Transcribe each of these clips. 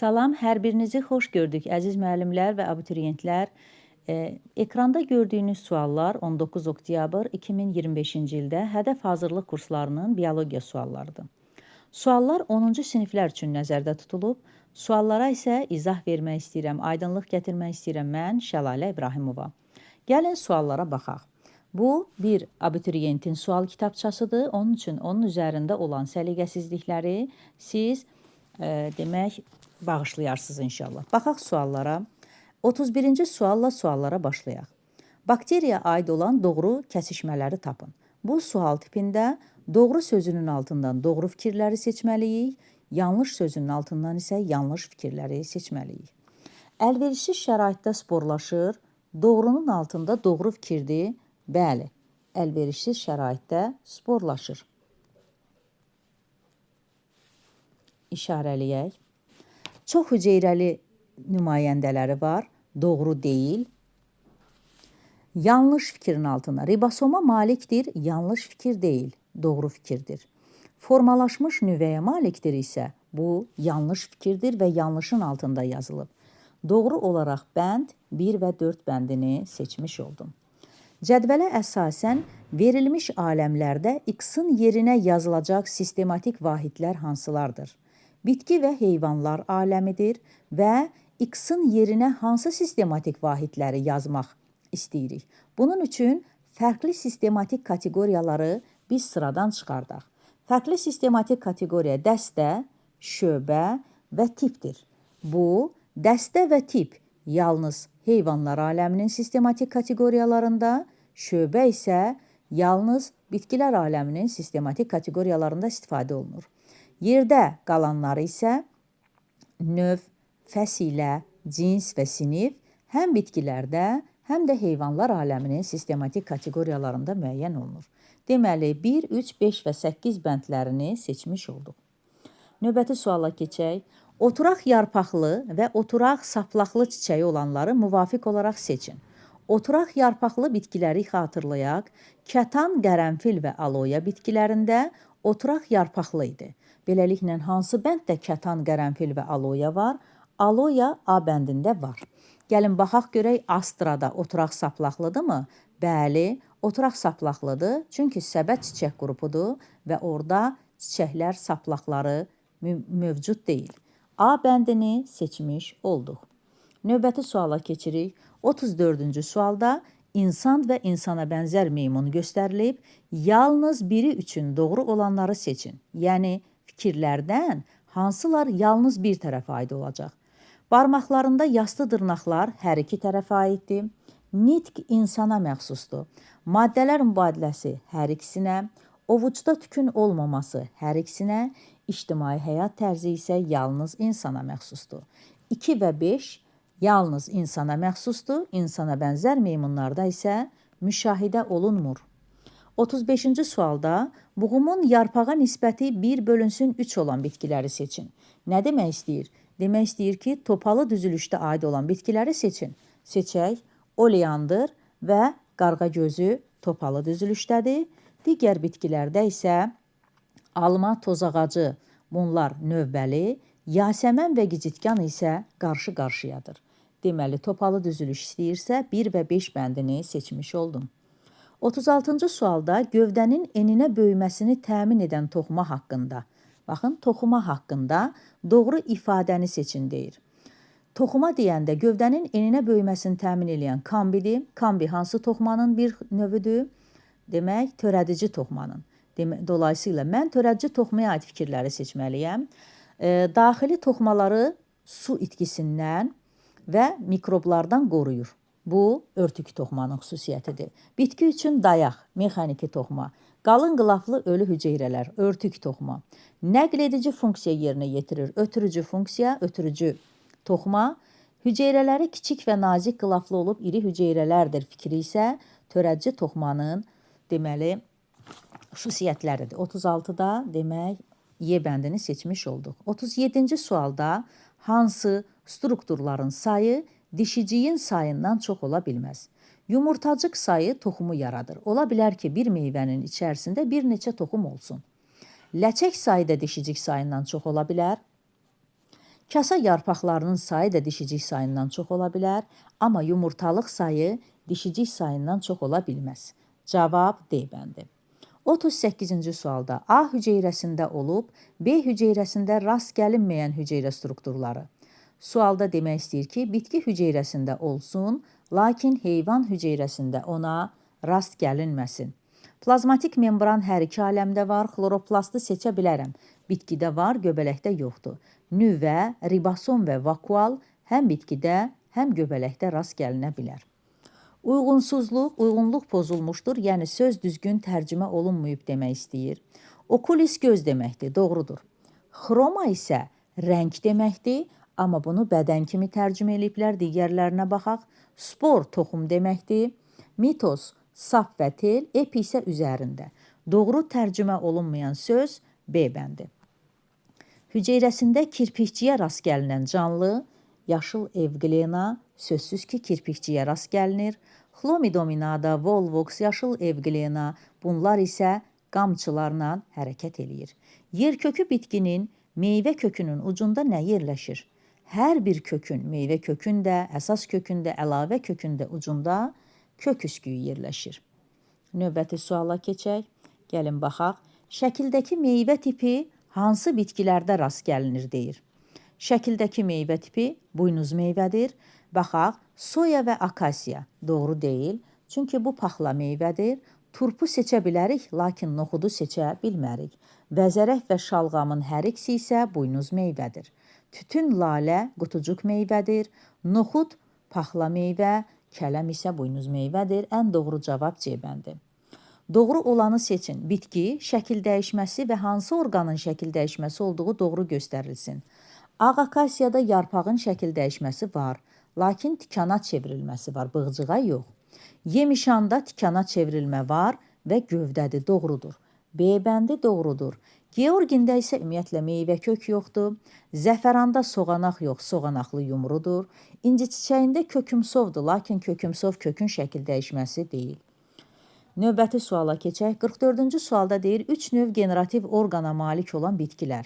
Salam, hər birinizi xoş gördük, əziz müəllimlər və abituriyentlər. Ekranda gördüyünüz suallar 19 oktyabr 2025-ci ildə hədəf hazırlıq kurslarının biologiya suallarıdır. Suallar 10-cu siniflər üçün nəzərdə tutulub, suallara isə izah vermək istəyirəm, aydınlıq gətirmək istəyirəm mən, Şəlalə İbrahimova. Gəlin suallara baxaq. Bu, bir abituriyentin sual kitabçasıdır, onun üçün onun üzərində olan səliqəsizlikləri siz demək, bağışlayarsınız inşallah. Baxaq suallara. 31-ci sualla suallara başlayaq. Bakteriyaya aid olan doğru kəsişmələri tapın. Bu sual tipində doğru sözünün altından doğru fikirləri seçməliyik, yanlış sözünün altından isə yanlış fikirləri seçməliyik. Əlverişsiz şəraitdə sporlaşır, doğrunun altında doğru fikirdir. Bəli, əlverişsiz şəraitdə sporlaşır. İşarələyək. Çox hüceyrəli nümayəndələri var, doğru deyil. Yanlış fikrin altına ribosoma malikdir, yanlış fikir deyil, doğru fikirdir. Formalaşmış nüvəyə malikdir isə bu yanlış fikirdir və yanlışın altında yazılıb. Doğru olaraq bənd 1 və 4 bəndini seçmiş oldum. Cədvələ əsasən verilmiş aləmlərdə X-in yerinə yazılacaq sistematik vahidlər hansılardır? Bitki və heyvanlar aləmidir və X-in yerinə hansı sistematik vahidləri yazmaq istəyirik? Bunun üçün fərqli sistematik kateqoriyaları biz sıradan çıxardaq. Fərqli sistematik kateqoriya dəstə, şöbə və tipdir. Bu, dəstə və tip yalnız heyvanlar aləminin sistematik kateqoriyalarında, şöbə isə yalnız bitkilər aləminin sistematik kateqoriyalarında istifadə olunur. Yerdə qalanları isə növ, fəsilə, cins və sinif həm bitkilərdə, həm də heyvanlar aləminin sistematik kateqoriyalarında müəyyən olunur. Deməli, 1, 3, 5 və 8 bəndlərini seçmiş olduq. Növbəti suala keçək. Oturaq yarpaqlı və oturaq saplaqlı çiçəyi olanları müvafiq olaraq seçin. Oturaq yarpaqlı bitkiləri xatırlayaq. Kətan, qərənfil və aloya bitkilərində oturaq yarpaqlı idi. Beləliklə, hansı bənddə kətan, qərənfil və aloya var? Aloya A bəndində var. Gəlin, baxaq görək, astrada oturaq saplaqlıdırmı? Bəli, oturaq saplaqlıdır. Çünki səbət çiçək qrupudur və orada çiçəklər saplaqları mövcud deyil. A bəndini seçmiş olduq. Növbəti suala keçirik. 34-cü sualda insan və insana bənzər meymun göstərilib. Yalnız biri üçün doğru olanları seçin. Yəni, fikirlərdən hansılar yalnız bir tərəfə aid olacaq? Barmaqlarında yastı dırnaqlar hər iki tərəfə aiddir. Nitq insana məxsusdur. Maddələr mübadiləsi hər ikisinə, ovucda tükün olmaması hər ikisinə, ictimai həyat tərzi isə yalnız insana məxsusdur. 2 və 5 yalnız insana məxsusdur, insana bənzər meymunlarda isə müşahidə olunmur. 35-ci sualda buğumun yarpağa nisbəti 1/3 olan bitkiləri seçin. Nə demək istəyir? Demək istəyir ki, topalı düzülüşdə aid olan bitkiləri seçin. Seçək, oleandır və qarğagözü topalı düzülüşdədir. Digər bitkilərdə isə alma, tozağacı, bunlar növbəli, yasəmən və gicitkan isə qarşı-qarşıyadır. Deməli, topalı düzülüş istəyirsə 1 və 5 bəndini seçmiş oldum. 36-cı sualda gövdənin eninə böyüməsini təmin edən toxuma haqqında. Baxın, toxuma haqqında doğru ifadəni seçin deyir. Toxuma deyəndə gövdənin eninə böyüməsini təmin edən kambidir. Kambi hansı toxumanın bir növüdür? Demək, törədici toxumanın. Dolayısıyla mən törədici toxumaya aid fikirləri seçməliyəm. Daxili toxumaları su itkisindən və mikroblardan qoruyur. Bu, örtük toxumanın xüsusiyyətidir. Bitki üçün dayaq, mexaniki toxuma. Qalın qılaflı ölü hüceyrələr, örtük toxuma. Nəql edici funksiya yerinə yetirir. Ötürücü funksiya, ötürücü toxuma. Hüceyrələri kiçik və nazik qılaflı olub iri hüceyrələrdir fikri isə törədici toxumanın deməli xüsusiyyətləridir. 36-da demək Y bəndini seçmiş olduq. 37-ci sualda hansı strukturların sayı dişiciyin sayından çox ola bilməz? Yumurtacıq sayı toxumu yaradır. Ola bilər ki, bir meyvənin içərisində bir neçə toxum olsun. Ləçək sayı da dişicik sayından çox ola bilər. Kasa yarpaqlarının sayı da dişicik sayından çox ola bilər, amma yumurtalıq sayı dişicik sayından çox ola bilməz. Cavab D bəndi. 38-ci sualda A hüceyrəsində olub, B hüceyrəsində rast gəlinməyən hüceyrə strukturları. Sualda demək istəyir ki, bitki hüceyrəsində olsun, lakin heyvan hüceyrəsində ona rast gəlinməsin. Plazmatik membran hər iki aləmdə var, xloroplastı seçə bilərəm. Bitkidə var, göbələkdə yoxdur. Nüvə, ribosom və vakual həm bitkidə, həm göbələkdə rast gəlinə bilər. Uyğunluq pozulmuşdur, yəni söz düzgün tərcümə olunmayıb demək istəyir. Okulis göz deməkdir, doğrudur. Xroma isə rəng deməkdir, amma bunu bədən kimi tərcümə eləyiblər, digərlərinə baxaq. Spor toxum deməkdir. Mitos sap və tel, epi isə üzərində. Doğru tərcümə olunmayan söz B bəndi. Hüceyrəsində kirpikçiyə rast gəlinən canlı, yaşıl evqlena, sözsüz ki, kirpikçiyə rast gəlinir. Xlomidominada, volvox, yaşıl evqlena, bunlar isə qamçılarla hərəkət eləyir. Yerkökü bitkinin meyvə kökünün ucunda nə yerləşir? Hər bir kökün, meyvə kökündə, əsas kökündə, əlavə kökündə ucunda kök üsküyü yerləşir. Növbəti suala keçək. Gəlin baxaq. Şəkildəki meyvə tipi hansı bitkilərdə rast gəlinir deyir. Şəkildəki meyvə tipi buynuz meyvədir. Baxaq, soya və akasiya doğru deyil. Çünki bu paxla meyvədir. Turpu seçə bilərik, lakin noxudu seçə bilmərik. Vəzərək və şalğamın hər ikisi isə buynuz meyvədir. Tütün lalə qutucuq meyvədir. Noxud paxla meyvə, kələm isə buynuz meyvədir. Ən doğru cavab C bəndi. Doğru olanı seçin. Bitki, şəkil dəyişməsi və hansı orqanın şəkil dəyişməsi olduğu doğru göstərilsin. Ağ akasiyada yarpağın şəkil dəyişməsi var, lakin tikana çevrilməsi var, bığcığa yox. Yemişanda tikana çevrilmə var və gövdədir, doğrudur. B bəndi doğrudur. Georgində isə ümumiyyətlə meyvə kök yoxdur. Zəfəranda soğanaq yox, soğanaqlı yumrudur. İnci çiçəyində kökümsovdur, lakin kökümsov kökün şəkil dəyişməsi deyil. Növbəti suala keçək. 44-cü sualda deyir, 3 növ generativ orqana malik olan bitkilər.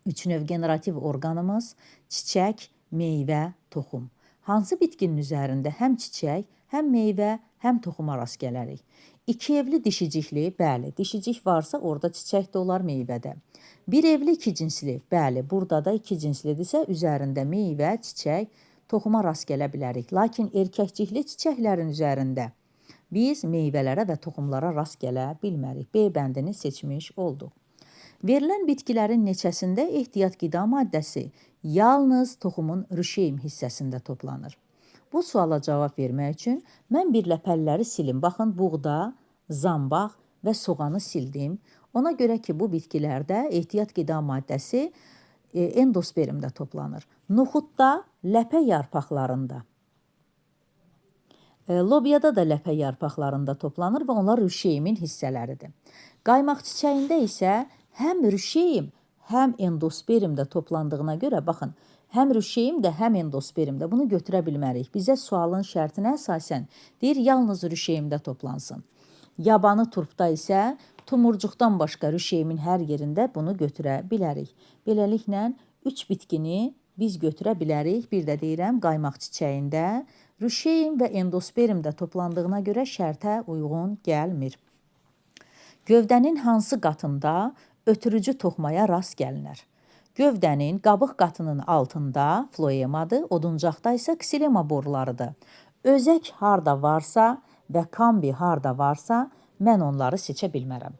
3 növ generativ orqanımız çiçək, meyvə, toxum. Hansı bitkinin üzərində həm çiçək, həm meyvə, həm toxuma rast gələrik? 2 evli dişicikli, bəli, dişicik varsa orada çiçək də olar meyvədə. 1 evli 2 cinsli, bəli, burada da 2 cinslidirsə üzərində meyvə, çiçək, toxuma rast gələ bilərik. Lakin erkəkcikli çiçəklərin üzərində biz meyvələrə və toxumlara rast gələ bilmərik. B bəndini seçmiş olduq. Verilən bitkilərin neçəsində ehtiyat qida maddəsi yalnız toxumun rüşeym hissəsində toplanır. Bu suala cavab vermək üçün mən birləpəlləri silim. Baxın, buğda, zambaq və soğanı sildim. Ona görə ki, bu bitkilərdə ehtiyat qida maddəsi endospermdə toplanır. Noxudda, ləpə yarpaqlarında, lobyada da ləpə yarpaqlarında toplanır və onlar rüşeymin hissələridir. Qaymaq çiçəyində isə həm rüşeym, həm endospermdə toplandığına görə, baxın, həm rüşeym də, həm endospermdə bunu götürə bilmərik. Bizə sualın şərtinə əsasən deyir, yalnız rüşeymdə toplansın. Yabanı turpda isə tumurcuqdan başqa rüşeymin hər yerində bunu götürə bilərik. Beləliklə, 3 bitkini biz götürə bilərik. Bir də deyirəm, qaymaq çiçəyində rüşeym və endospermdə toplandığına görə şərtə uyğun gəlmir. Gövdənin hansı qatında ötürücü toxmaya rast gəlinər? Gövdənin qabıq qatının altında floemadır, oduncaqda isə ksilema borularıdır. Özək harda varsa və kambi harda varsa, mən onları seçə bilmərəm.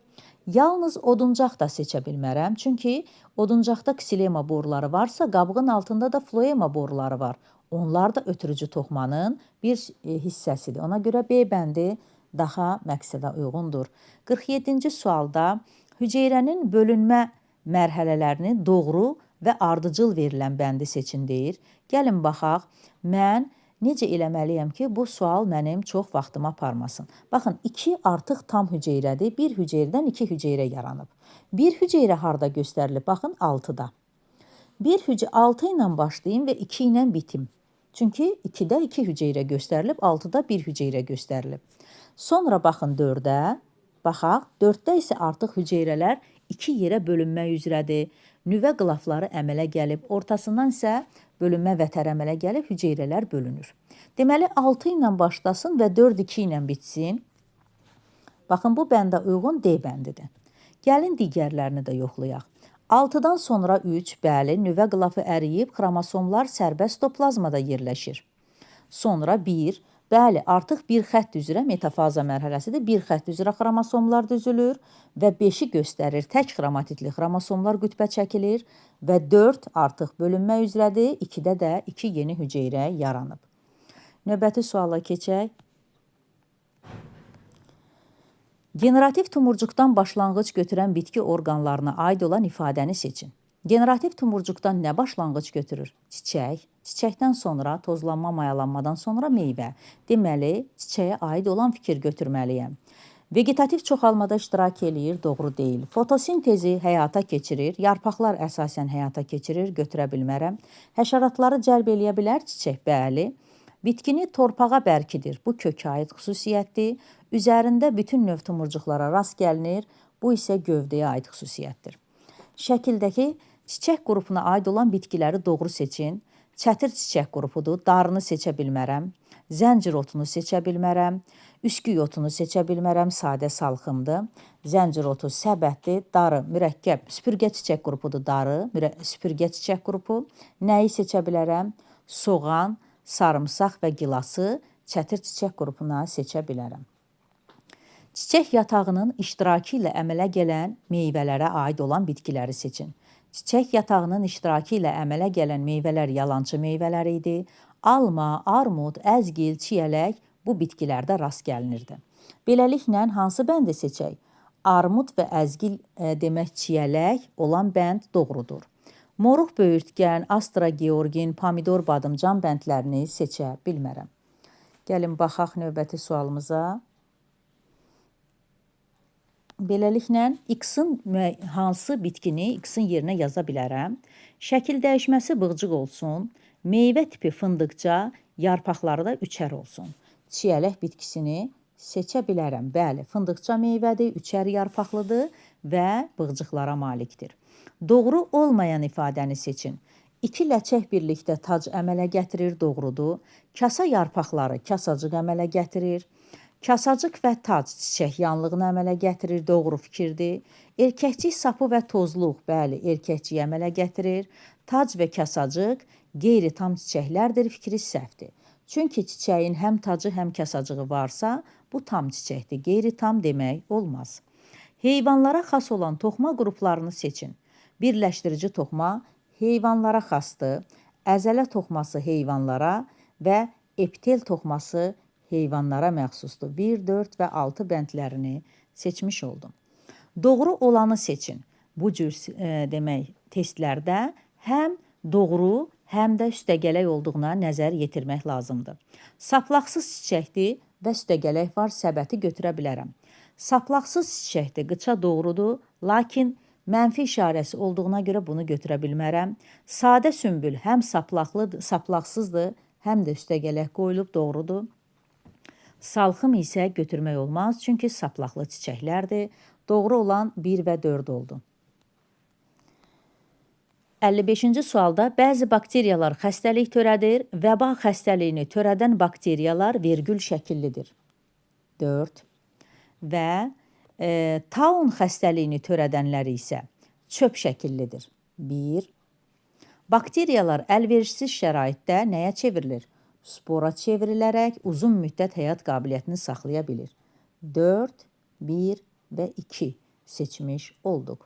Yalnız oduncaq da seçə bilmərəm, çünki oduncaqda ksilema boruları varsa, qabığın altında da floema boruları var. Onlar da ötürücü toxmanın bir hissəsidir. Ona görə B bəndi daha məqsədə uyğundur. 47-ci sualda hüceyrənin bölünmə mərhələlərini doğru və ardıcıl verilən bəndi seçin deyir. Gəlin baxaq, mən necə eləməliyəm ki, bu sual mənim çox vaxtımı aparmasın. Baxın, 2 artıq tam hüceyrədir. Bir hüceyrədən 2 hüceyrə yaranıb. Bir hüceyrə harda göstərilib? Baxın, 6-da. 6 ilə başlayayım və 2 ilə bitim. Çünki 2-də 2 hüceyrə göstərilib, 6-da 1 hüceyrə göstərilib. Sonra baxın 4-ə, baxaq, 4-də isə artıq hüceyrələr 2 yerə bölünmək üzrədir. Nüvə qılafları əmələ gəlib, ortasından isə bölünmə vətər əmələ gəlib, hüceyrələr bölünür. Deməli, 6 ilə başlasın və 4-2 ilə bitsin. Baxın, bu bəndə uyğun D bəndidir. Gəlin digərlərini də yoxlayaq. 6-dan sonra 3, bəli, nüvə qılafı əriyib, xromosomlar sərbəst toplazmada yerləşir. Sonra 1, bəli, artıq bir xətt üzrə metafaza mərhələsidir. Bir xətt üzrə xromosomlar düzülür və 5-i göstərir. Tək xromatidli xromosomlar qütbə çəkilir və 4 artıq bölünmə üzrədir. 2-də də 2 yeni hüceyrə yaranıb. Növbəti suala keçək. Generativ tumurcuqdan başlanğıc götürən bitki orqanlarına aid olan ifadəni seçin. Generativ tumurcuqdan nə başlanğıc götürür? Çiçək. Çiçəkdən sonra tozlanma, mayalanmadan sonra meyvə. Deməli, çiçəyə aid olan fikir götürməliyəm. Vegetativ çoxalmada iştirak eləyir, doğru deyil. Fotosintezi həyata keçirir, yarpaqlar əsasən həyata keçirir, götürə bilmərəm. Həşəratları cəlb eləyə bilər, çiçək, bəli. Bitkini torpağa bərkidir, bu kökə aid xüsusiyyətdir. Üzərində bütün növ tumurcuqlara rast gəlinir, bu isə gövdəyə aid xüsusiyyətdir. Şəkildəki çiçək qrupuna aid olan bitkiləri doğru seçin. Çətir çiçək qrupudur, darını seçə bilmərəm. Zəncir otunu seçə bilmərəm. Üsküy otunu seçə bilmərəm, sadə salxımdır. Zəncir otu səbətdir, darı, mürəkkəb, süpürgə çiçək qrupudur, darı, süpürgə çiçək qrupu. Nəyi seçə bilərəm? Soğan, sarımsaq və gilası çətir çiçək qrupuna seçə bilərəm. Çiçək yatağının iştirakı ilə əmələ gələn meyvələrə aid olan bitkiləri seçin. Çiçək yatağının iştirakı ilə əmələ gələn meyvələr yalançı meyvələr idi. Alma, armud, əzgil, çiyələk bu bitkilərdə rast gəlinirdi. Beləliklə, hansı bəndi seçək? Armud və əzgil demək çiyələk olan bənd doğrudur. Moruq böyürtkən, astra georgin, pomidor badımcan bəndlərini seçə bilmərəm. Gəlin, baxaq növbəti sualımıza. Beləliklə, X-in hansı bitkini X-in yerinə yaza bilərəm? Şəkil dəyişməsi bığcıq olsun, meyvə tipi fındıqca, yarpaqları da üçər olsun. Çiyələk bitkisini seçə bilərəm. Bəli, fındıqca meyvədir, üçər yarpaqlıdır və bığcıqlara malikdir. Doğru olmayan ifadəni seçin. 2 ləçək birlikdə tac əmələ gətirir, doğrudur. Kasa yarpaqları kasacıq əmələ gətirir. Kasacıq və tac çiçək yanlığını əmələ gətirir, doğru fikirdir. Erkəkcik sapı və tozluq, bəli, erkəkcik əmələ gətirir. Tac və kasacıq qeyri-tam çiçəklərdir, fikri səhvdir. Çünki çiçəyin həm tacı, həm kasacığı varsa, bu tam çiçəkdir, qeyri-tam demək olmaz. Heyvanlara xas olan toxuma qruplarını seçin. Birləşdirici toxuma heyvanlara xasdır, əzələ toxuması heyvanlara və epitel toxuması heyvanlara məxsusdur. 1, 4 və 6 bəndlərini seçmiş oldum. Doğru olanı seçin. Bu cür demək testlərdə həm doğru, həm də üstəgələk olduğuna nəzər yetirmək lazımdır. Saplaqsız çiçəkdir və üstəgələk var, səbəti götürə bilərəm. Saplaqsız çiçəkdir, qıça doğrudur, lakin mənfi işarəsi olduğuna görə bunu götürə bilmərəm. Sadə sümbül həm saplaqsızdır, həm də üstəgələk qoyulub, doğrudur. Salxım isə götürmək olmaz, çünki saplaqlı çiçəklərdir. Doğru olan 1 və 4 oldu. 55-ci sualda bəzi bakteriyalar xəstəlik törədir, vəba xəstəliyini törədən bakteriyalar vergül şəkillidir. 4 və taun xəstəliyini törədənləri isə çöp şəkillidir. 1. Bakteriyalar əlverişsiz şəraitdə nəyə çevrilir? Spora çevrilərək uzun müddət həyat qabiliyyətini saxlaya bilir. 4, 1 və 2 seçmiş olduq.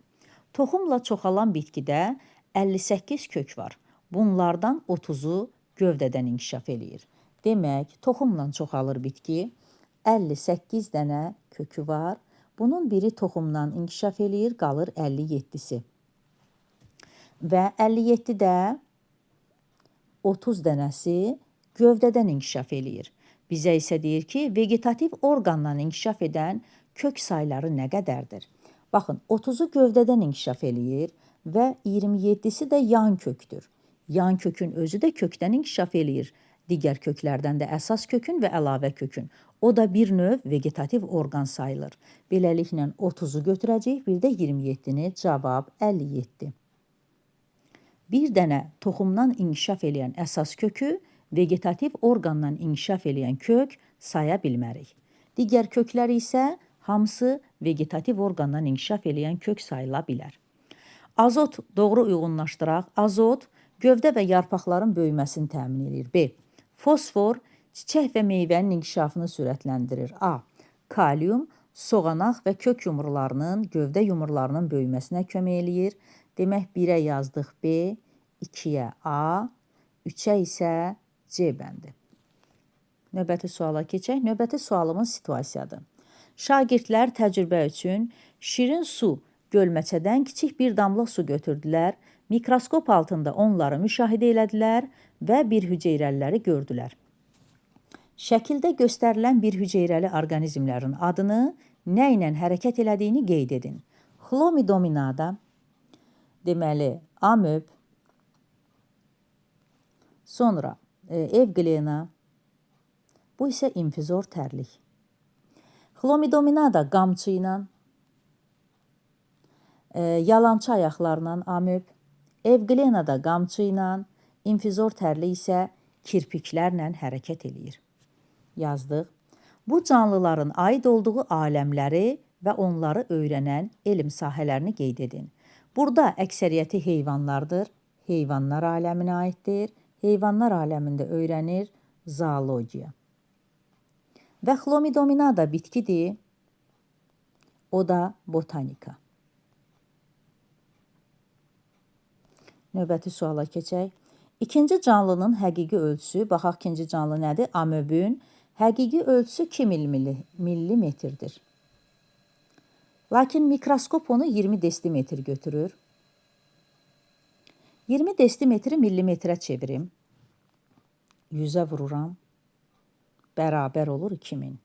Toxumla çoxalan bitkidə 58 kök var. Bunlardan 30-u gövdədən inkişaf eləyir. Demək, toxumla çoxalır bitki. 58 dənə kökü var. Bunun biri toxumdan inkişaf eləyir, qalır 57-si. Və 57-də 30 dənəsi gövdədən inkişaf eləyir. Bizə isə deyir ki, vegetativ orqandan inkişaf edən kök sayları nə qədərdir? Baxın, 30-u gövdədən inkişaf eləyir və 27-si də yan kökdür. Yan kökün özü də kökdən inkişaf eləyir. Digər köklərdən də əsas kökün və əlavə kökün. O da bir növ vegetativ orqan sayılır. Beləliklə 30-u götürəcəyik, bir də 27-ni, cavab 57. Bir dənə toxumdan inkişaf eləyən əsas kökü vegetativ orqandan inkişaf eləyən kök saya bilmərik. Digər köklər isə hamısı vegetativ orqandan inkişaf eləyən kök sayıla bilər. Azot doğru uyğunlaşdıraq. Azot gövdə və yarpaqların böyüməsini təmin edir. B. Fosfor çiçək və meyvənin inkişafını sürətləndirir. A. Kalium soğanaq və kök yumrularının, gövdə yumrularının böyüməsinə kömək eləyir. Demək 1-ə yazdıq B, 2-yə A, 3-ə isə C bəndi. Növbəti suala keçək. Növbəti sualımız situasiyadır. Şagirdlər təcrübə üçün şirin su gölməçədən kiçik bir damla su götürdülər, mikroskop altında onları müşahidə elədilər və bir hüceyrəliləri gördülər. Şəkildə göstərilən bir hüceyrəli orqanizmlərin adını, nə ilə hərəkət elədiyini qeyd edin. Chlomidominada, deməli, amöb, sonra evglena, bu isə infizor tərlik. Chlomidominada qamçı ilə, yalançı ayaqlarla amöb, evglenada qamçı ilə, infizor tərlik isə kirpiklərlə hərəkət eləyir. Yazdıq. Bu canlıların aid olduğu aləmləri və onları öyrənən elm sahələrini qeyd edin. Burada əksəriyyəti heyvanlardır, heyvanlar aləminə aiddir. Heyvanlar aləmində öyrənir zoologiya. Və Chlomidominada bitkidir, o da botanika. Növbəti suala keçək. İkinci canlının həqiqi ölçüsü, baxaq ikinci canlı nədir? Amöbün həqiqi ölçüsü 2 millimetrdir. Lakin mikroskop onu 20 desimetr götürür. 20 desimetri millimetrə çevirim. 100-ə vururam. Bərabər olur 2000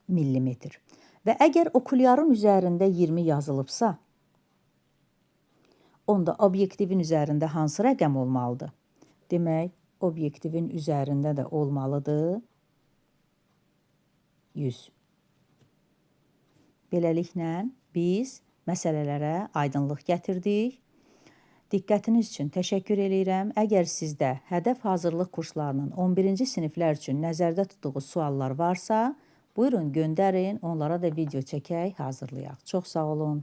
millimetr. Və əgər okulyarın üzərində 20 yazılıbsa, onda obyektivin üzərində hansı rəqəm olmalıdır? Demək, obyektivin üzərində də olmalıdır 100. Beləliklə, biz məsələlərə aydınlıq gətirdik. Diqqətiniz üçün təşəkkür edirəm. Əgər sizdə hədəf hazırlıq kurslarının 11-ci siniflər üçün nəzərdə tutduğu suallar varsa, buyurun göndərin, onlara da video çəkək, hazırlayaq. Çox sağ olun.